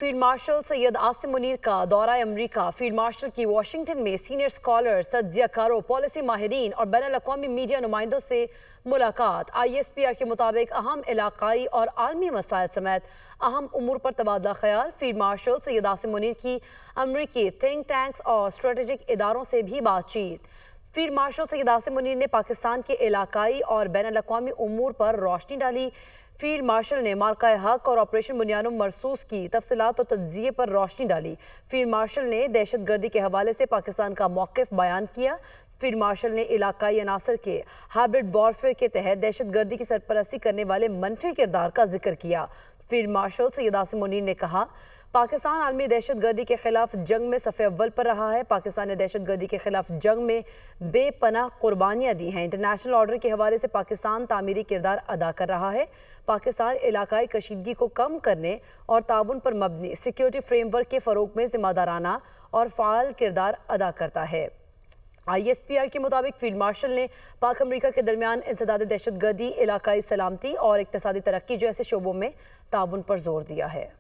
Field marshal Syed Asim Munir का दौरा अमरीका। Field marshal की वाशिंगटन में सीनियर स्कॉलर्स, तज्जियाकारों, पॉलिसी माहिरीन और बैनुल अक़वामी मीडिया नुमाइंदों से मुलाकात। ISPR के मुताबिक अहम इलाकाई और आलमी मसाइल समेत अहम उमूर पर तबादला ख्याल। फील्ड मार्शल सैयद आसिम मुनीर की अमरीकी थिंक टैंक्स और स्ट्रेटेजिक इदारों से भी बातचीत। फील्ड मार्शल सैयद आसिम मुनीर ने पाकिस्तान के इलाकाई और बैनुल अक़वामी उमूर पर रोशनी डाली। फील्ड मार्शल ने मार्का हक और ऑपरेशन बुनियानुम मरसूस की तफसीलात और तज्जिये पर रोशनी डाली। फील्ड मार्शल ने दहशत गर्दी के हवाले से पाकिस्तान का मौक़िफ़ बयान किया। फील्ड मार्शल ने इलाकाई अनासर के हाइब्रिड वॉरफेयर के तहत दहशत गर्दी की सरपरस्ती करने वाले मनफी किरदार का जिक्र किया। फील्ड मार्शल सैयद आसिम मुनीर ने कहा, पाकिस्तान आलमी दहशत गर्दी के खिलाफ जंग में सफ़े अव्वल पर रहा है। पाकिस्तान ने दहशत गर्दी के खिलाफ जंग में बेपनाह कुर्बानियाँ दी हैं। इंटरनेशनल ऑर्डर के हवाले से पाकिस्तान तामीरी किरदार अदा कर रहा है। पाकिस्तान इलाकाई कशीदगी को कम करने और ताउन पर मबनी सिक्योरिटी फ्रेमवर्क के फ़रोग में ज़िम्मेदाराना और फ़ाल किरदार अदा करता है। ISPR के मुताबिक फील्ड मार्शल ने पाक अमरीका के दरमियान इंसदाद दहशत गर्दी, इलाकाई सलामती और इक़्तिसादी तरक्की जैसे शोबों में ताउन पर जोर दिया है।